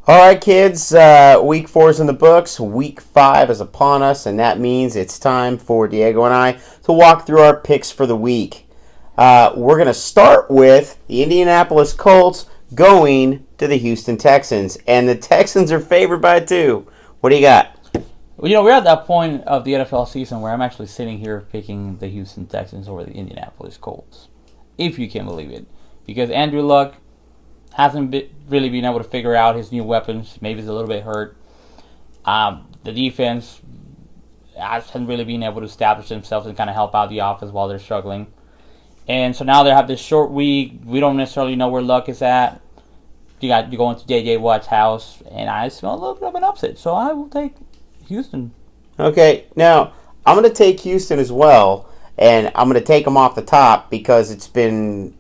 All right, kids, week 4 is in the books. Week 5 is upon us, and that means it's time for Diego and I to walk through our picks for the week. We're going to start with the Indianapolis Colts going to the Houston Texans, and the Texans are favored by 2. What do you got? Well, we're at that point of the NFL season where I'm actually sitting here picking the Houston Texans over the Indianapolis Colts, if you can believe it, because Andrew Luck hasn't really been able to figure out his new weapons. Maybe he's a little bit hurt. The defense hasn't really been able to establish themselves and kind of help out the offense while they're struggling. And so now they have this short week. We don't necessarily know where Luck is at. You're going to J.J. Watt's house, and I smell a little bit of an upset. So I will take Houston. Okay, now I'm going to take Houston as well, and I'm going to take them off the top because it's been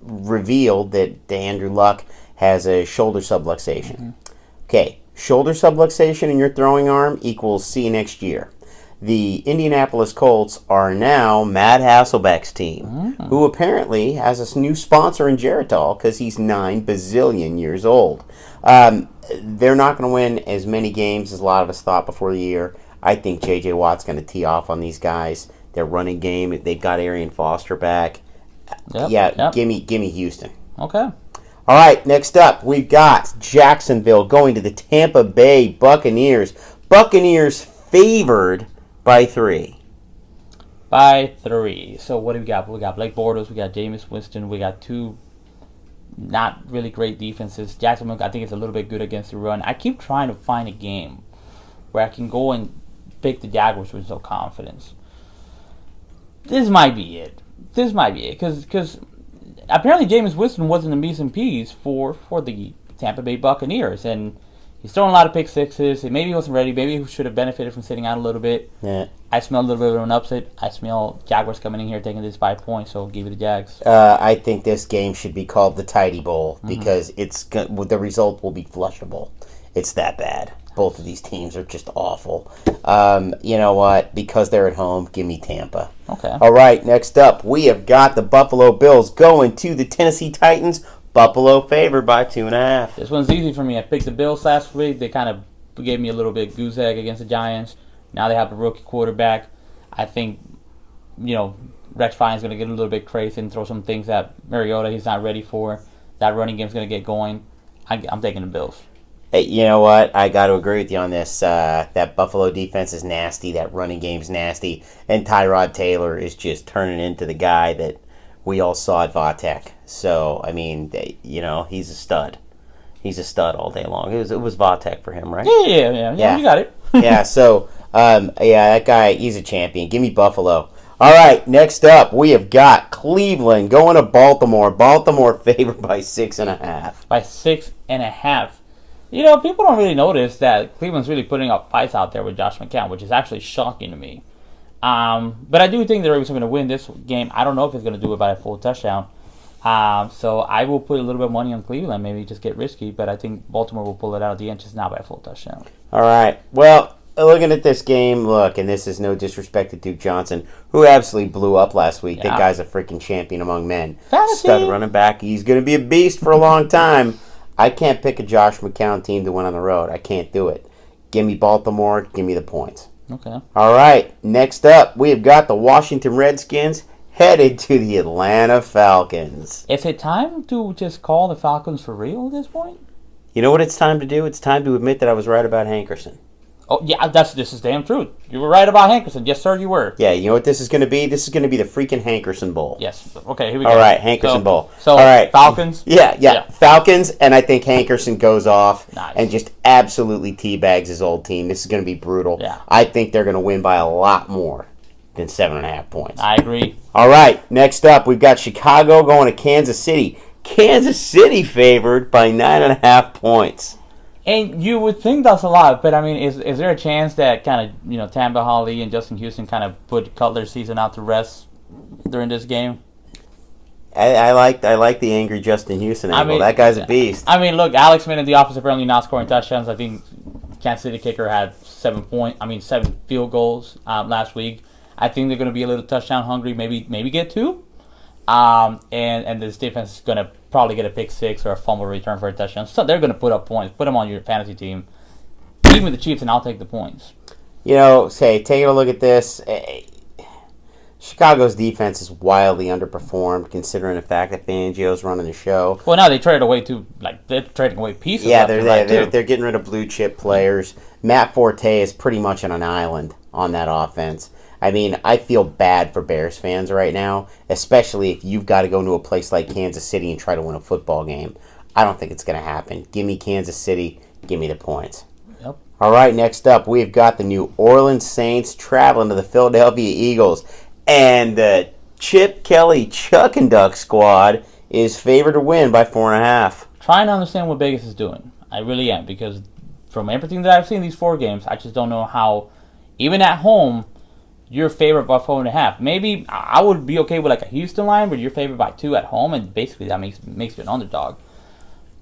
revealed that Andrew Luck has a shoulder subluxation. Mm-hmm. Okay, shoulder subluxation in your throwing arm equals see you next year. The Indianapolis Colts are now Matt Hasselbeck's team, who apparently has a new sponsor in Geritol because he's 9 bazillion years old. They're not going to win as many games as a lot of us thought before the year. I think J.J. Watt's going to tee off on these guys. Their running game, they've got Arian Foster back. Yep. Give me Houston. Okay. All right, next up, we've got Jacksonville going to the Tampa Bay Buccaneers. Buccaneers favored by 3. By 3. So what do we got? We got Blake Bortles. We got Jameis Winston. We got 2 not really great defenses. Jacksonville, I think, is a little bit good against the run. I keep trying to find a game where I can go and pick the Jaguars with some confidence. This might be it. Because apparently Jameis Winston wasn't a mise en piece for the Tampa Bay Buccaneers, and he's throwing a lot of pick sixes. And maybe he wasn't ready. Maybe he should have benefited from sitting out a little bit. Yeah. I smell a little bit of an upset. I smell Jaguars coming in here taking this by points, so I'll give it to Jags. I think this game should be called the Tidy Bowl because the result will be flushable. It's that bad. Both of these teams are just awful. You know what? Because they're at home, give me Tampa. Okay. All right, next up, we have got the Buffalo Bills going to the Tennessee Titans. Buffalo favored by 2.5. This one's easy for me. I picked the Bills last week. They kind of gave me a little bit goose egg against the Giants. Now they have a rookie quarterback. I think, Rex Ryan's going to get a little bit crazy and throw some things at Mariota he's not ready for. That running game's going to get going. I'm taking the Bills. Hey, you know what? I got to agree with you on this. That Buffalo defense is nasty. That running game's nasty. And Tyrod Taylor is just turning into the guy that we all saw at Vatek. So, I mean, he's a stud. He's a stud all day long. It was Vatek for him, right? Yeah. You got it. Yeah, so, that guy, he's a champion. Give me Buffalo. All right, next up, we have got Cleveland going to Baltimore. Baltimore favored by 6.5. By 6.5. People don't really notice that Cleveland's really putting up fights out there with Josh McCown, which is actually shocking to me. But I do think they're going to win this game. I don't know if it's going to do it by a full touchdown. So I will put a little bit of money on Cleveland, maybe just get risky, but I think Baltimore will pull it out at the end, just not by a full touchdown. All right. Well, looking at this game, and this is no disrespect to Duke Johnson, who absolutely blew up last week. Yeah. That guy's a freaking champion among men. Fantasy. Stud running back. He's going to be a beast for a long time. I can't pick a Josh McCown team to win on the road. I can't do it. Give me Baltimore. Give me the points. Okay. All right. Next up, we have got the Washington Redskins headed to the Atlanta Falcons. Is it time to just call the Falcons for real at this point? You know what it's time to do? It's time to admit that I was right about Hankerson. Oh, yeah, this is damn truth. You were right about Hankerson. Yes, sir, you were. Yeah, you know what this is going to be? This is going to be the freaking Hankerson Bowl. Yes. Okay, here we go. All right, Hankerson Bowl. So, all right. Falcons? Yeah. Falcons, and I think Hankerson goes off nice. And just absolutely teabags his old team. This is going to be brutal. Yeah. I think they're going to win by a lot more than 7.5 points. I agree. All right, next up, we've got Chicago going to Kansas City. Kansas City favored by 9.5 points. And you would think that's a lot, but I mean, is there a chance that kind of Tamba Hawley and Justin Houston kind of put Cutler's season out to rest during this game? I like the angry Justin Houston angle. That guy's a beast. I mean, look, Alex Smith in the office apparently not scoring touchdowns. I think Kansas City kicker had 7 field goals last week. I think they're going to be a little touchdown hungry. Maybe get 2. And this defense is going to probably get a pick six or a fumble return for a touchdown. So they're going to put up points. Put them on your fantasy team. Even the Chiefs, and I'll take the points. You know, taking a look at this, Chicago's defense is wildly underperformed considering the fact that Fangio's running the show. Well, now they traded away they're trading away pieces. Yeah, they're getting rid of blue chip players. Matt Forte is pretty much on an island on that offense. I mean, I feel bad for Bears fans right now, especially if you've got to go to a place like Kansas City and try to win a football game. I don't think it's going to happen. Give me Kansas City. Give me the points. Yep. All right, next up, we've got the New Orleans Saints traveling to the Philadelphia Eagles. And the Chip Kelly Chuck and Duck squad is favored to win by 4.5. Trying to understand what Vegas is doing. I really am, because from everything that I've seen in these 4 games, I just don't know how, even at home, you're favored by 4.5. Maybe I would be okay with like a Houston line where you're favored by 2 at home, and basically that makes you an underdog.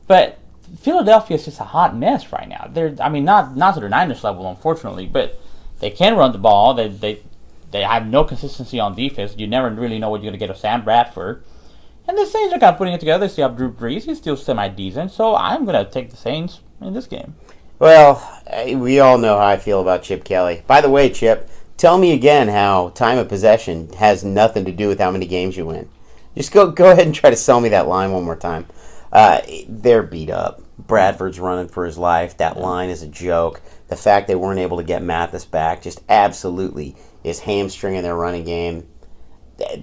But Philadelphia is just a hot mess right now. Not to the Niners level, unfortunately, but they can run the ball. They have no consistency on defense. You never really know what you're going to get of Sam Bradford. And the Saints are kind of putting it together. They still have Drew Brees. He's still semi-decent. So I'm going to take the Saints in this game. Well, we all know how I feel about Chip Kelly. By the way, Chip, tell me again how time of possession has nothing to do with how many games you win. Just go ahead and try to sell me that line one more time. They're beat up. Bradford's running for his life. That line is a joke. The fact they weren't able to get Mathis back just absolutely is hamstringing their running game.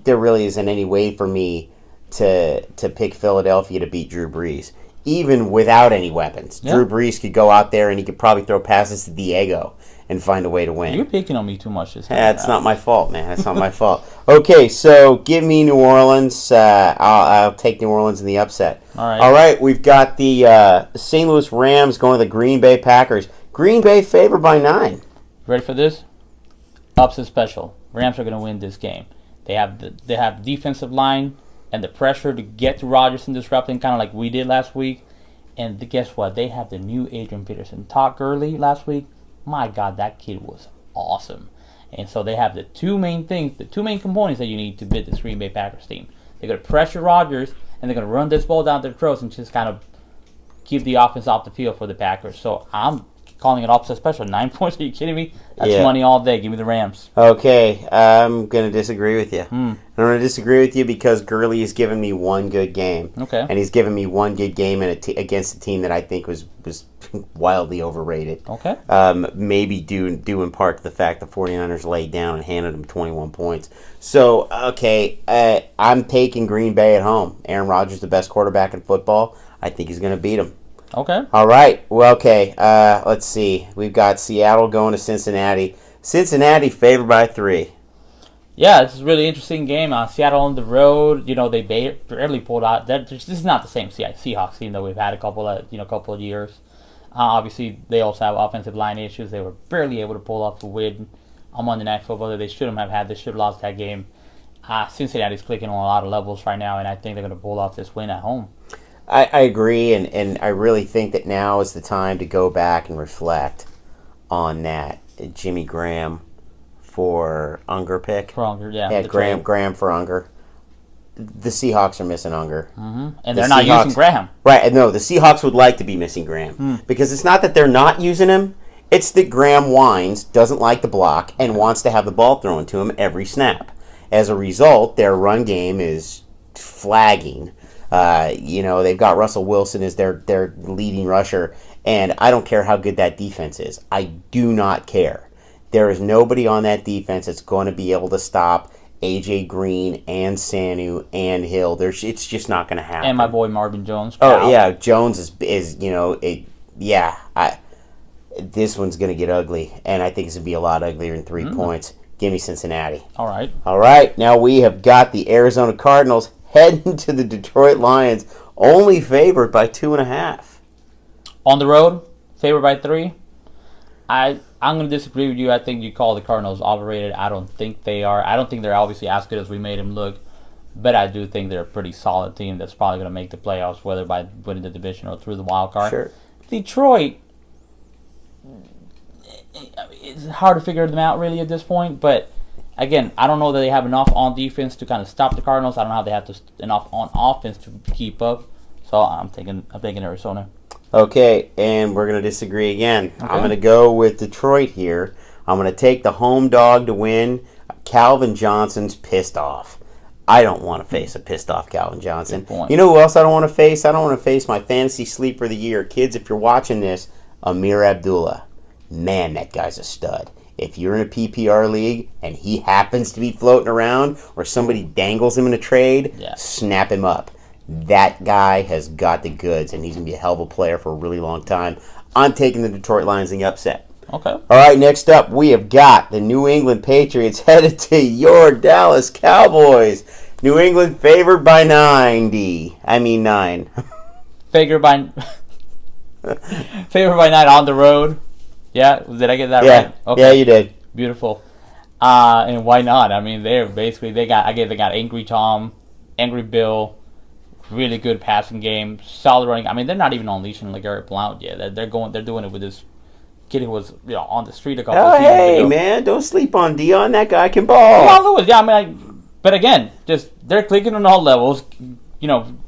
There really isn't any way for me to pick Philadelphia to beat Drew Brees, even without any weapons. Yeah. Drew Brees could go out there and he could probably throw passes to Diego and find a way to win. You're picking on me too much this time. That's not my fault, man. That's not my fault. Okay, so give me New Orleans. I'll take New Orleans in the upset. All right, we've got the St. Louis Rams going to the Green Bay Packers. Green Bay favored by 9. Ready for this? Upset special. Rams are going to win this game. They have defensive line and the pressure to get to Rodgers and disrupt him, kind of like we did last week. And guess what? They have the new Adrian Peterson. Todd Gurley last week. My God, that kid was awesome. And so they have the two main components that you need to beat this Green Bay Packers team. They're going to pressure Rodgers, and they're going to run this ball down their throats and just kind of keep the offense off the field for the Packers. So I'm calling it upset special. 9 points? Are you kidding me? That's money all day. Give me the Rams. Okay, I'm going to disagree with you. I'm going to disagree with you because Gurley has given me one good game. Okay. And he's given me one good game against a team that I think was wildly overrated. Okay. Maybe due in part to the fact the 49ers laid down and handed them 21 points. So, okay, I'm taking Green Bay at home. Aaron Rodgers, the best quarterback in football. I think he's going to beat him. Okay. All right. Well, okay. Let's see. We've got Seattle going to Cincinnati. Cincinnati favored by 3. Yeah, this is a really interesting game. Seattle on the road. They barely pulled out. This is not the same Seahawks team that we've had a couple of years. Obviously, they also have offensive line issues. They were barely able to pull off a win on Monday Night Football that they shouldn't have had. They should have lost that game. Cincinnati's clicking on a lot of levels right now, and I think they're going to pull off this win at home. I agree, and I really think that now is the time to go back and reflect on that Jimmy Graham for Unger pick. For Unger, yeah. Yeah, Graham for Unger. The Seahawks are missing Unger. Mm-hmm. And they're not using Graham. Right, no, the Seahawks would like to be missing Graham. Because it's not that they're not using him, it's that Graham whines, doesn't like the block, and wants to have the ball thrown to him every snap. As a result, their run game is flagging. They've got Russell Wilson as their leading rusher, and I don't care how good that defense is. I do not care. There is nobody on that defense that's going to be able to stop A.J. Green and Sanu and Hill. It's just not going to happen. And my boy Marvin Jones. Oh, yeah, Jones is this one's going to get ugly, and I think it's going to be a lot uglier than 3 points. Give me Cincinnati. All right. All right, now we have got the Arizona Cardinals heading to the Detroit Lions, only favored by 2.5. On the road, favored by 3. I'm going to disagree with you. I think you call the Cardinals overrated. I don't think they are. I don't think they're obviously as good as we made them look, but I do think they're a pretty solid team that's probably going to make the playoffs, whether by winning the division or through the wild card. Sure. Detroit, it's hard to figure them out really at this point, but again, I don't know that they have enough on defense to kind of stop the Cardinals. I don't know how they have enough on offense to keep up So I'm taking Arizona. Okay, and we're going to disagree again. Okay. I'm going to go with Detroit here. I'm going to take the home dog to win. Calvin Johnson's pissed off. I don't want to face a pissed off Calvin Johnson. Good point. You know who else I don't want to face? I don't want to face my fantasy sleeper of the year. Kids, if you're watching this, Amir Abdullah. Man, that guy's a stud. If you're in a PPR league and he happens to be floating around or somebody dangles him in a trade, snap him up. That guy has got the goods, and he's going to be a hell of a player for a really long time. I'm taking the Detroit Lions in the upset. Okay. All right, next up, we have got the New England Patriots headed to your Dallas Cowboys. New England favored by 9. Favored by 9 on the road. Yeah, did I get that right? Okay. Yeah, you did. Beautiful. And why not? I mean, they got Angry Tom, Angry Bill, really good passing game, solid running. I mean, they're not even unleashing LeGarrette Blount yet. They're doing it with this kid who was on the street a couple of seasons ago. Hey man, don't sleep on Dion. That guy can ball. Dion Lewis, yeah. I mean, but again, just they're clicking on all levels. You know,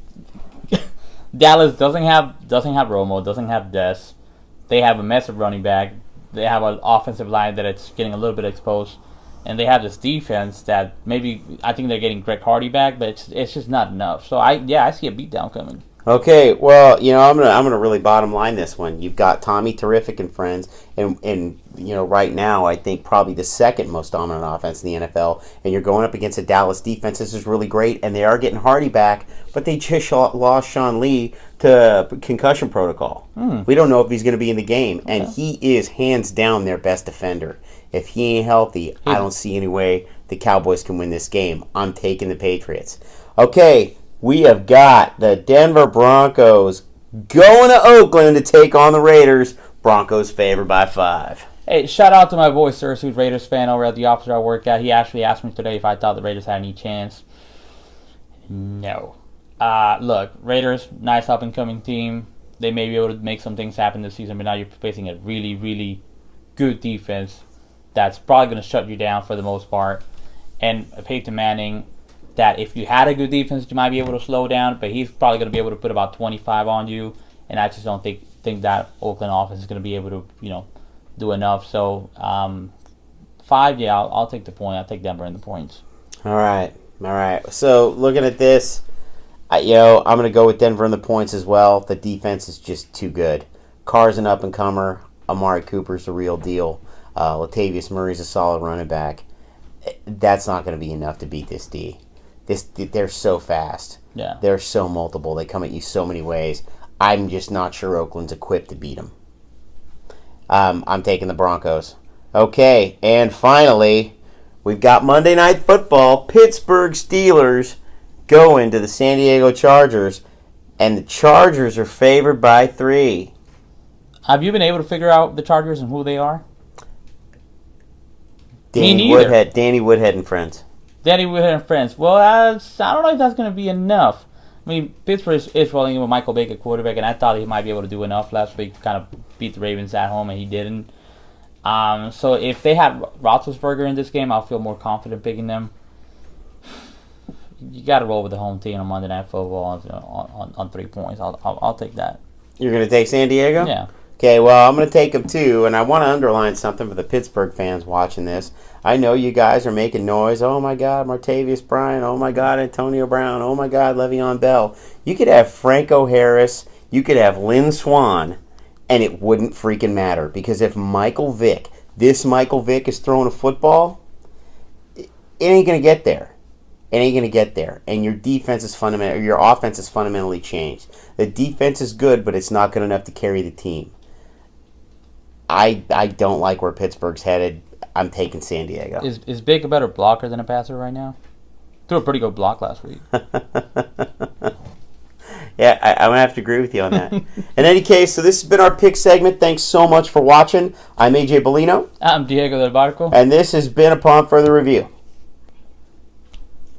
Dallas doesn't have Romo, doesn't have Des. They have a massive running back. They have an offensive line that it's getting a little bit exposed, and they have this defense that maybe I think they're getting Greg Hardy back, but it's just not enough. So I see a beatdown coming. Okay, well, I'm gonna really bottom line this one. You've got Tommy Terrific and friends, and right now I think probably the second most dominant offense in the NFL, and you're going up against a Dallas defense. This is really great, and they are getting Hardy back, but they just lost Sean Lee to concussion protocol. We don't know if he's going to be in the game, and he is hands down their best defender. If he ain't healthy, I don't see any way the Cowboys can win this game. I'm taking the Patriots. Okay. We have got the Denver Broncos going to Oakland to take on the Raiders. Broncos favored by 5. Hey, shout out to my boy Sirs, who's Raiders fan over at the office I work at. He actually asked me today if I thought the Raiders had any chance. No. Look, Raiders, nice up-and-coming team. They may be able to make some things happen this season, but now you're facing a really, really good defense that's probably going to shut you down for the most part. And Peyton Manning, that if you had a good defense, you might be able to slow down, but he's probably going to be able to put about 25 on you, and I just don't think that Oakland offense is going to be able to, do enough. So 5, I'll take the point. I'll take Denver in the points. All right. So looking at this, I'm going to go with Denver in the points as well. The defense is just too good. Carr's an up-and-comer. Amari Cooper's the real deal. Latavius Murray's a solid running back. That's not going to be enough to beat this D. They're so fast. Yeah. They're so multiple. They come at you so many ways. I'm just not sure Oakland's equipped to beat them. I'm taking the Broncos. Okay, and finally, we've got Monday Night Football. Pittsburgh Steelers going to the San Diego Chargers, and the Chargers are favored by 3. Have you been able to figure out the Chargers and who they are? Danny Woodhead and friends. Danny Woodhead and friends. Well, I don't know if that's going to be enough. I mean, Pittsburgh is rolling in with Michael Baker quarterback, and I thought he might be able to do enough last week to kind of beat the Ravens at home, and he didn't. So if they had Roethlisberger in this game, I'll feel more confident picking them. You got to roll with the home team on Monday Night Football on 3 points. I'll take that. You're going to take San Diego? Yeah. Okay, well, I'm going to take them too, and I want to underline something for the Pittsburgh fans watching this. I know you guys are making noise. Oh, my God, Martavius Bryant. Oh, my God, Antonio Brown. Oh, my God, Le'Veon Bell. You could have Franco Harris. You could have Lynn Swann, and it wouldn't freaking matter. Because if Michael Vick is throwing a football, it ain't going to get there. It ain't going to get there. And your offense is fundamentally changed. The defense is good, but it's not good enough to carry the team. I don't like where Pittsburgh's headed. I'm taking San Diego. Is Big a better blocker than a passer right now? Threw a pretty good block last week. Yeah, I'm going to have to agree with you on that. In any case, so this has been our pick segment. Thanks so much for watching. I'm AJ Bellino. I'm Diego Del Barco. And this has been Upon Further Review.